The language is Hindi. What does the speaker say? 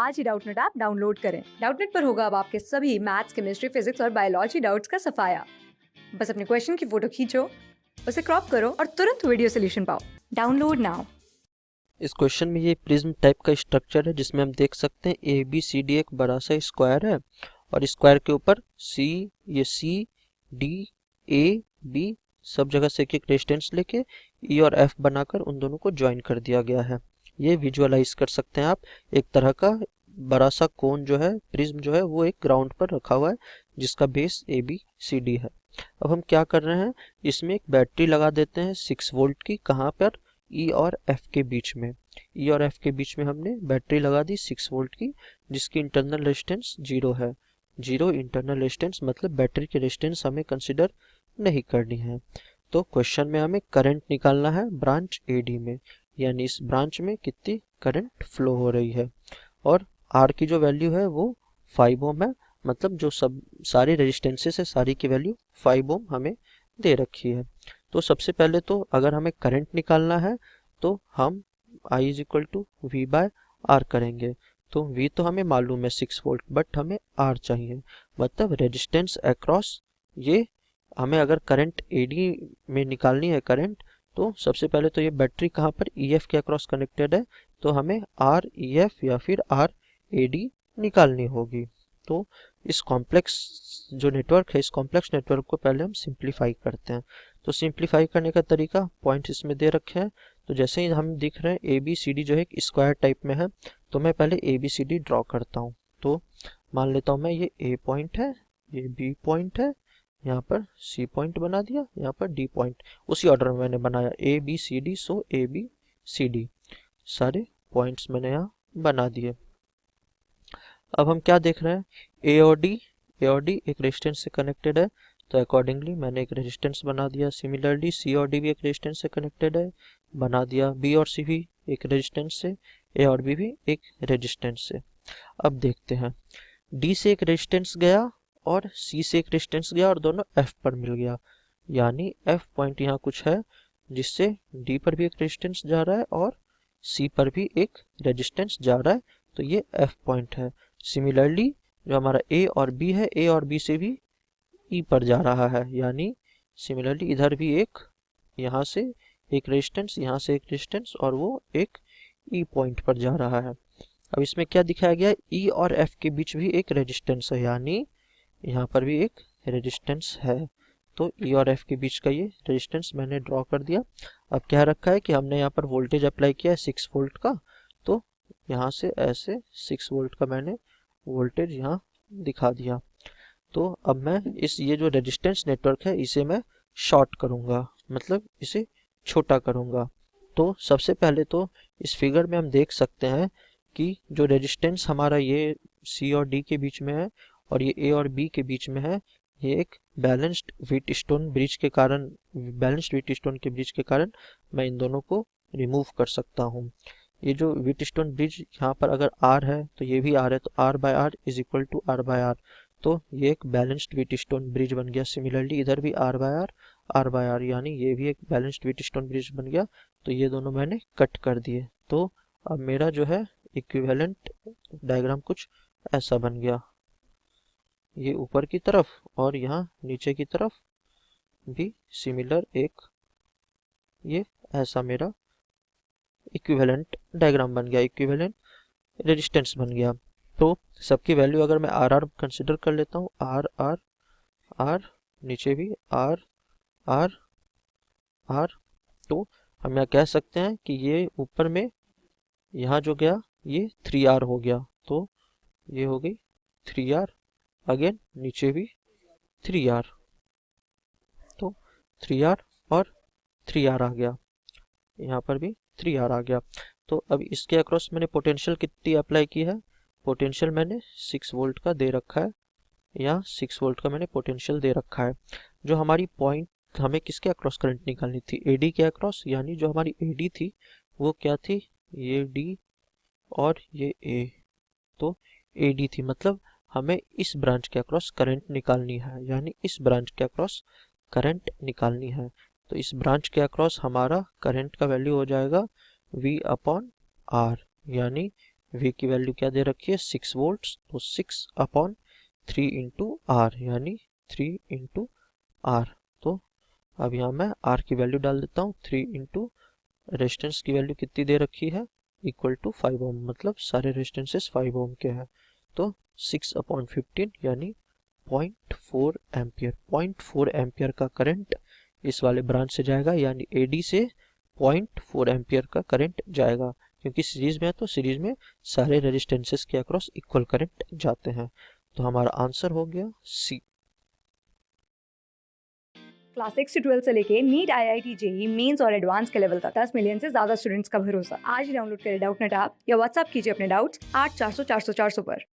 आज ही डाउटनेट ऐप डाउनलोड करें। डाउटनेट पर होगा अब आपके सभी मैथ्स, केमिस्ट्री, फिजिक्स और बायोलॉजी डाउट्स का सफाया। बस अपने क्वेश्चन की फोटो खींचो, उसे क्रॉप करो और तुरंत वीडियो सोल्यूशन पाओ। Download now. इस क्वेश्चन में ये प्रिज्म टाइप का स्ट्रक्चर है जिसमें हम देख सकते हैं ए बी सी डी एक बड़ा सा स्क्वायर है और स्क्वायर के ऊपर सी डी ए बी सब जगह से एक एक रेजिस्टेंस लेके ई और एफ बनाकर उन दोनों को ज्वाइन कर दिया गया है। ये विजुअलाइज कर सकते हैं आप। एक तरह का बड़ा सा कोन जो है, प्रिज्म जो है, वो एक ग्राउंड पर रखा हुआ है जिसका base A B C D है। अब हम क्या कर रहे हैं, इसमें एक बैटरी लगा देते हैं 6 वोल्ट की। कहाँ पर? ई और एफ के बीच में। ई और एफ के बीच में हमने बैटरी लगा दी 6 वोल्ट की, जिसकी इंटरनल रेजिस्टेंस 0 है। 0 इंटरनल रेजिस्टेंस मतलब बैटरी की रेजिस्टेंस हमें कंसिडर नहीं करनी है। तो क्वेश्चन में हमें करंट निकालना है ब्रांच एडी में, यानी इस ब्रांच में कितनी करंट फ्लो हो रही है। और आर की जो वैल्यू है वो 5 ओम है, मतलब जो सब सारी रेजिस्टेंसेस है सारी की वैल्यू 5 ओम हमें दे रखी है। तो सबसे पहले तो अगर हमें करंट निकालना है तो हम I is equal to V by R करेंगे। तो V तो हमें मालूम है 6 वोल्ट, बट हमें R चाहिए, मतलब रेजिस्टेंस अक्रॉस। ये हमें अगर करंट एडी में निकालनी है करंट, तो सबसे पहले तो ये बैटरी कहाँ पर EF के अक्रॉस कनेक्टेड है, तो हमें REF या फिर RAD निकालनी होगी। तो इस कॉम्प्लेक्स जो नेटवर्क है, इस कॉम्प्लेक्स नेटवर्क को पहले हम सिंप्लीफाई करते हैं। तो सिंप्लीफाई करने का तरीका पॉइंट इसमें दे रखे हैं। तो जैसे ही हम दिख रहे हैं ए बी सी डी जो है एक स्क्वायर टाइप में है, तो मैं पहले A B C D draw करता हूँ। तो मान लेता हूँ मैं ये ए पॉइंट है, ये बी पॉइंट है, यहाँ पर सी पॉइंट बना दिया, यहाँ पर डी पॉइंट। उसी ऑर्डर में मैंने बनाया A B C D, so A B C D सारे पॉइंट्स मैंने यहाँ बना दिए। अब हम क्या देख रहे हैं, ए और डी एक रेजिस्टेंस से कनेक्टेड है, तो अकॉर्डिंगली मैंने एक रेजिस्टेंस बना दिया। सिमिलरली सी और डी भी एक रेजिस्टेंस से कनेक्टेड है, बना दिया। बी और सी भी एक रेजिस्टेंस से, ए और बी भी एक रेजिस्टेंस से। अब देखते हैं, डी से एक रेजिस्टेंस गया और सी से एक रेजिस्टेंस गया और दोनों एफ पर मिल गया, यानी एफ पॉइंट यहाँ कुछ है जिससे डी पर भी एक रेजिस्टेंस जा रहा है और सी पर भी एक रेजिस्टेंस जा रहा है, तो ये एफ पॉइंट है। सिमिलरली जो हमारा ए और बी है, ए और बी से भी ई पर जा रहा है, यानी सिमिलरली इधर भी एक, यहाँ से एक रेजिस्टेंस, यहाँ से एक रेजिस्टेंस, और वो एक ई पॉइंट पर जा रहा है। अब इसमें क्या दिखाया गया, ई और एफ के बीच भी एक रेजिस्टेंस है, यानी यहाँ पर भी एक रेजिस्टेंस है। तो ई और एफ के बीच का ये रेजिस्टेंस मैंने ड्रॉ कर दिया। अब क्या रखा है कि हमने यहाँ पर वोल्टेज अप्लाई किया है 6 वोल्ट का, तो यहाँ से ऐसे 6 वोल्ट का मैंने वोल्टेज यहाँ दिखा दिया। तो अब मैं ये जो रेजिस्टेंस नेटवर्क है इसे मैं शॉर्ट करूँगा, मतलब इसे छोटा करूँगा। तो सबसे पहले तो इस फिगर में हम देख सकते हैं कि जो रेजिस्टेंस हमारा ये सी और डी के बीच में है और ये ए और बी के बीच में है, ये एक बैलेंस्ड व्हीटस्टोन ब्रिज के कारण, बैलेंस्ड व्हीटस्टोन के ब्रिज के कारण मैं इन दोनों को रिमूव कर सकता हूँ। ये जो व्हीटस्टोन ब्रिज यहाँ पर अगर आर है तो ये भी आर है, तो R by R is equal to R by R, तो ये एक बैलेंस्ड व्हीटस्टोन ब्रिज बन गया। सिमिलरली इधर भी आर बाय आर, यानी ये भी एक बैलेंस्ड व्हीटस्टोन ब्रिज बन गया। तो ये दोनों मैंने कट कर दिए। तो अब मेरा जो है इक्विवेलेंट डायग्राम कुछ ऐसा बन गया, ये ऊपर की तरफ और यहाँ नीचे की तरफ भी सिमिलर एक, ये ऐसा मेरा इक्विवेलेंट डायग्राम बन गया, इक्विवेलेंट रेजिस्टेंस बन गया। तो सबकी वैल्यू अगर मैं आर आर कंसिडर कर लेता हूँ, आर आर आर, नीचे भी आर आर आर, तो हम यहाँ कह सकते हैं कि ये ऊपर में यहाँ जो गया ये 3R हो गया, तो ये हो गई 3R, अगेन नीचे भी 3R, तो 3R और 3R आ गया, यहाँ पर भी 3R आ गया। तो अब इसके अक्रॉस मैंने पोटेंशियल कितनी अप्लाई की है, पोटेंशियल मैंने 6 वोल्ट का दे रखा है, यहाँ 6 वोल्ट का मैंने पोटेंशियल दे रखा है। जो हमारी पॉइंट हमें किसके अक्रॉस करंट निकालनी थी, एडी के अक्रॉस, यानी जो हमारी एडी थी वो क्या थी, ये डी और ये ए, तो एडी थी, मतलब हमें इस ब्रांच के अक्रॉस करंट निकालनी है, यानी इस ब्रांच के अक्रॉस करंट निकालनी है। तो इस ब्रांच के अक्रॉस हमारा करंट का वैल्यू हो जाएगा V अपॉन R, यानी V की वैल्यू क्या दे रखी है 6 वोल्ट्स, तो 6/3 इंटू आर यानी 3 इंटू आर। तो अब यहाँ मैं R की वैल्यू डाल देता हूँ 3 इंटू रेजिस्टेंस की वैल्यू कितनी दे रखी है इक्वल टू 5 ओम, मतलब सारे रेजिस्टेंसेस 5 ओम के हैं। तो 6/15 यानी 0.4 एम्पियर, 0.4 एम्पियर का करंट इस वाले ब्रांच से जाएगा, यानी AD से 0.4 एम्पियर का करंट जाएगा, क्योंकि सीरीज में है तो सीरीज में सारे रेजिस्टेंसेस के अक्रॉस इक्वल करंट जाते हैं। तो हमारा आंसर हो गया C। क्लास 6 से 12 से लेके नीट IIT JEE मेंस और एडवांस के लेवल तक 10 मिलियन से ज्यादा स्टूडेंट्स का भरोसा। आज ही डाउनलोड करें डाउटनेट ऐप या व्हाट्सएप कीजिए अपने डाउट्स 8400 400 400 पर।